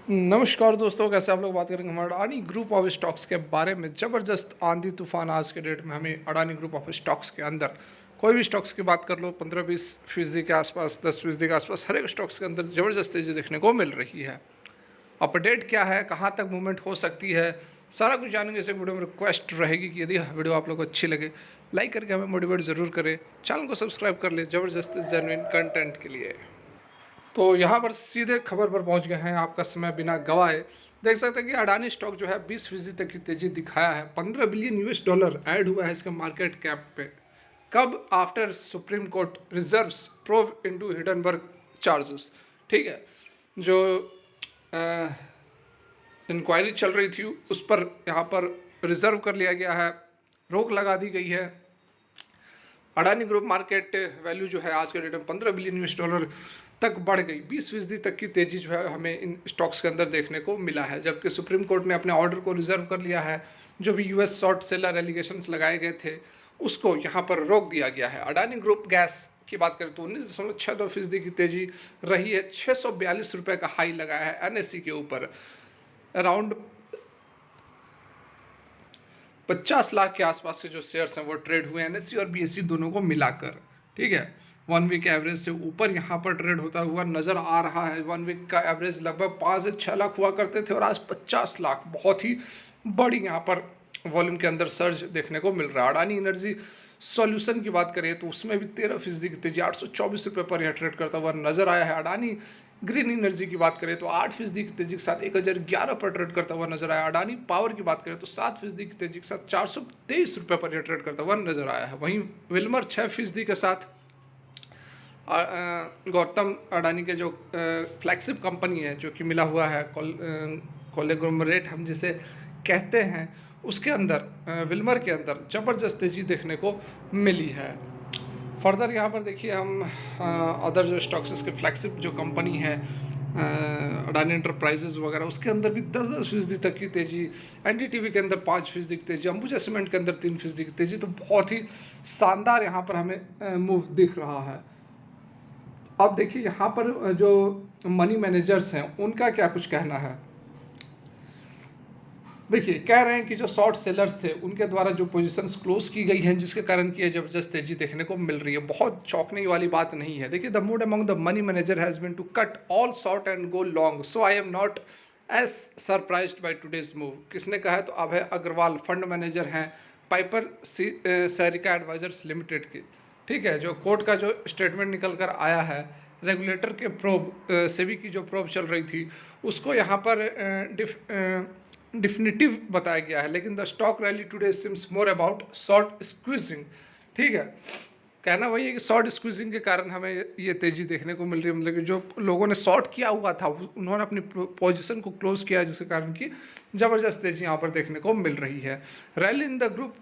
नमस्कार दोस्तों, कैसे आप लोग। बात करेंगे हम अडानी ग्रुप ऑफ स्टॉक्स के बारे में। ज़बरदस्त आंधी तूफान आज के डेट में हमें अडानी ग्रुप ऑफ स्टॉक्स के अंदर कोई भी स्टॉक्स की बात कर लो, 15-20% के आसपास, 10% के आसपास हर एक स्टॉक्स के अंदर ज़बरदस्त तेज़ी देखने को मिल रही है। अपडेट क्या है, कहाँ तक मूवमेंट हो सकती है, सारा कुछ जानेंगे इस वीडियो में। रिक्वेस्ट रहेगी कि यदि वीडियो आप लोग को अच्छी लगे, लाइक करके हमें मोटिवेट ज़रूर करें, चैनल को सब्सक्राइब कर ले ज़बरदस्त जेन्युइन कंटेंट के लिए। तो यहाँ पर सीधे खबर पर पहुँच गए हैं, आपका समय बिना गवाए। देख सकते हैं कि अडानी स्टॉक जो है 20% तक की तेजी दिखाया है। $15 बिलियन ऐड हुआ है इसके मार्केट कैप पे। कब? After supreme court reserves probe into Hindenburg charges. ठीक है, जो इंक्वायरी चल रही थी उस पर यहाँ पर रिजर्व कर लिया गया है, रोक लगा दी गई है। अडानी ग्रुप मार्केट वैल्यू जो है आज के डेट में $15 बिलियन तक बढ़ गई। 20% तक की तेजी जो है हमें इन स्टॉक्स के अंदर देखने को मिला है, जबकि सुप्रीम कोर्ट ने अपने ऑर्डर को रिजर्व कर लिया है। जो भी यूएस शॉर्ट सेलर एलिगेशंस लगाए गए थे उसको यहाँ पर रोक दिया गया है। अडानी ग्रुप गैस की बात करें तो 19.62% की तेजी रही है। ₹642 का हाई लगाया है एनएससी के ऊपर। अराउंड 50 लाख के आसपास के जो शेयर्स हैं वो ट्रेड हुए एनएससी और बीएससी दोनों को मिलाकर। ठीक है, 1 वीक एवरेज से ऊपर यहाँ पर ट्रेड होता हुआ नजर आ रहा है। 1 वीक का एवरेज लगभग 5 से 6 लाख हुआ करते थे और आज 50 लाख, बहुत ही बड़ी यहाँ पर वॉल्यूम के अंदर सर्ज देखने को मिल रहा है। अडानी एनर्जी सॉल्यूशन की बात करें तो उसमें भी 13% की तेजी, ₹824 पर यह ट्रेड करता हुआ नजर आया है। अडानी ग्रीन एनर्जी की बात करें तो 8% की तेजी के साथ 1011 पर ट्रेड करता हुआ नजर आया। अडानी पावर की बात करें तो 7% की तेजी के साथ ₹423 पर यह ट्रेड करता हुआ नजर आया है। वहीं विल्मर 6% के साथ गौतम अडानी के जो फ्लैगशिप कंपनी है जो कि मिला हुआ है कोलेग्लोमरेट हम जिसे कहते हैं, उसके अंदर विल्मर के अंदर ज़बरदस्त तेजी देखने को मिली है। फर्दर यहाँ पर देखिए हम अदर जो स्टॉक्स के फ्लैगशिप जो कंपनी है अडानी एंटरप्राइजेज वगैरह, उसके अंदर भी 10-10% तक की तेजी। एनडीटीवी के अंदर 5% की तेजी, अंबुजा सीमेंट के अंदर 3% की तेजी। तो बहुत ही शानदार यहाँ पर हमें मूव दिख रहा है। अब देखिए यहाँ पर जो मनी मैनेजर्स हैं उनका क्या कुछ कहना है। देखिए, कह रहे हैं कि जो शॉर्ट सेलर्स थे उनके द्वारा जो पोजीशंस क्लोज की गई हैं, जिसके कारण की जबरदस्त तेजी देखने को मिल रही है। बहुत चौंकने वाली बात नहीं है। देखिए, the mood among the money manager has been to cut all short and go long, so I am not as surprised by today's move. किसने कहा है? तो अभय अग्रवाल फंड मैनेजर हैं पाइपर सैरिका एडवाइजर्स लिमिटेड की। ठीक है, जो कोर्ट का जो स्टेटमेंट निकल कर आया है, रेगुलेटर के प्रोब, सेबी की जो प्रोब चल रही थी उसको यहाँ पर डिफिनिटिव बताया गया है। लेकिन the stock rally today seems more about short squeezing. ठीक है, कहना वही है कि शॉर्ट स्क्वीजिंग के कारण हमें ये तेजी देखने को मिल रही है। मतलब कि जो लोगों ने शॉर्ट किया हुआ था उन्होंने अपनी पोजीशन को क्लोज किया, जिसके कारण की जबरदस्त तेजी यहाँ पर देखने को मिल रही है। Rally in the group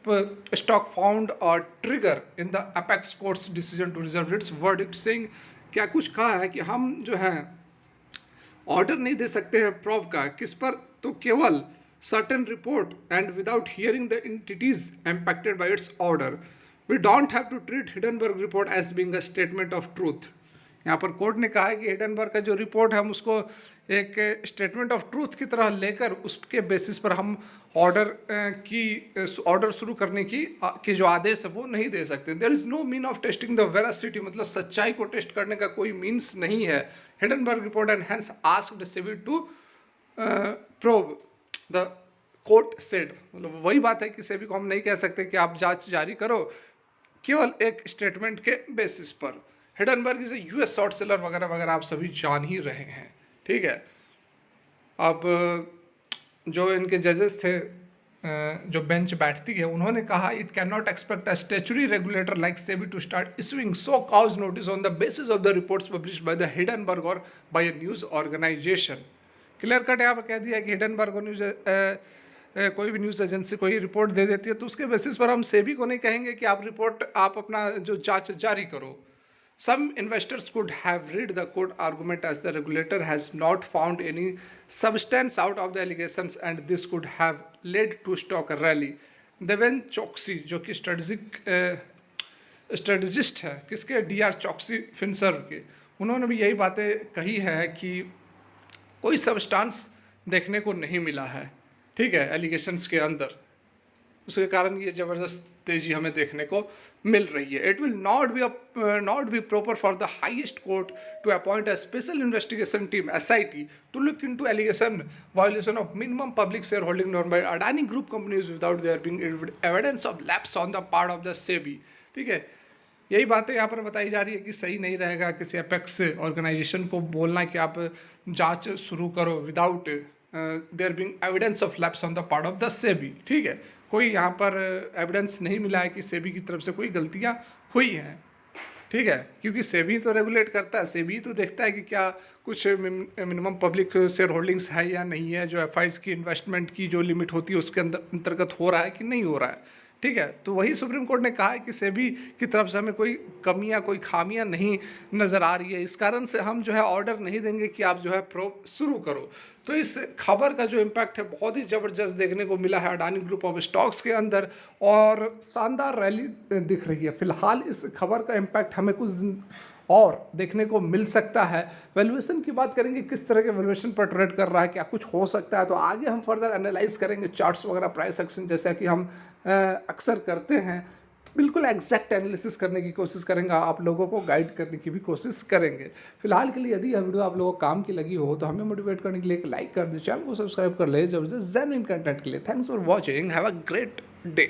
stock found और trigger in the apex court's decision to reserve its verdict, saying क्या कुछ कहा है कि हम जो है ऑर्डर नहीं दे सकते हैं प्रोब का। किस पर? तो केवल certain report and without hearing the entities impacted by its order. We don't have to treat Hindenburg report as being a statement of truth. यहाँ पर कोर्ट ने कहा है कि हिडनबर्ग का जो रिपोर्ट है हम उसको एक स्टेटमेंट ऑफ ट्रूथ की तरह लेकर उसके बेसिस पर हम ऑर्डर शुरू करने की जो आदेश है वो नहीं दे सकते। There is no mean of testing the veracity, मतलब सच्चाई को टेस्ट करने का कोई मीन्स नहीं है। Hindenburg report and hence asked SEBI to probe the court said, मतलब वही बात है कि सेबी को हम नहीं कह सकते कि आप जांच जारी करो केवल एक स्टेटमेंट के बेसिस पर। Hindenburg is US short seller वगैरह वगैरह आप सभी जान ही रहे हैं। ठीक है, अब जो इनके जजेस थे, जो बेंच बैठती है, उन्होंने कहा it can not expect a statutory regulator like SEBI to start issuing so cause notice on the basis of the reports published by the Hindenburg or by a news organisation. Clear cut यहाँ पर कह दिया कि Hindenburg और news कोई भी news agency कोई report दे देती है तो उसके बेसिस पर हम सेबी को नहीं कहेंगे कि आप अपना जो जांच जारी करो। Some investors could have read the court argument as the regulator has not found any substance out of the allegations and this could have led to stock rally. Deven चौकसी जो कि स्ट्रेटजिस्ट है किसके? डीआर चौकसी फिनसर्व के, उन्होंने भी यही बातें कही है कि कोई सबस्टांस देखने को नहीं मिला है, ठीक है, एलिगेशंस के अंदर। उसके कारण ये ज़बरदस्त तेजी हमें देखने को मिल रही है। It will not be proper for the highest court to appoint a special investigation team SIT to look into allegation violation of minimum public share holding norm by Adani group companies without there being evidence of lapse on the part of the SEBI. ठीक है, यही बातें यहाँ पर बताई जा रही है कि सही नहीं रहेगा किसी अपेक्स ऑर्गेनाइजेशन को बोलना कि आप जांच शुरू करो without there being evidence of lapse on the part of the SEBI. ठीक है, कोई यहाँ पर एविडेंस नहीं मिला है कि सेबी की तरफ से कोई गलतियाँ हुई हैं। ठीक है, क्योंकि सेबी तो रेगुलेट करता है, सेबी तो देखता है कि क्या कुछ मिनिमम पब्लिक शेयर होल्डिंग्स है या नहीं है, जो FIs की इन्वेस्टमेंट की जो लिमिट होती है उसके अंतर्गत हो रहा है कि नहीं हो रहा है। ठीक है, तो वही सुप्रीम कोर्ट ने कहा है कि सेबी की तरफ से हमें कोई कमियां कोई खामियां नहीं नज़र आ रही है, इस कारण से हम जो है ऑर्डर नहीं देंगे कि आप जो है शुरू करो। तो इस खबर का जो इम्पैक्ट है बहुत ही ज़बरदस्त देखने को मिला है अडानी ग्रुप ऑफ स्टॉक्स के अंदर, और शानदार रैली दिख रही है। फिलहाल इस खबर का इम्पैक्ट हमें कुछ दिन और देखने को मिल सकता है। वैल्यूएशन की बात करेंगे, किस तरह के वैल्यूएशन पर ट्रेड कर रहा है, क्या कुछ हो सकता है, तो आगे हम फर्दर एनालाइज करेंगे चार्ट्स वगैरह, प्राइस एक्शन, जैसा कि हम अक्सर करते हैं। बिल्कुल एग्जैक्ट एनालिसिस करने की कोशिश करेंगे, आप लोगों को गाइड करने की भी कोशिश करेंगे। फिलहाल के लिए यदि यह वीडियो आप लोगों को काम की लगी हो तो हमें मोटिवेट करने के लिए एक लाइक कर दीजिए, चैनल को सब्सक्राइब कर ले जबरदस्त जेन्युइन कंटेंट के लिए। Thanks for watching, have a great day.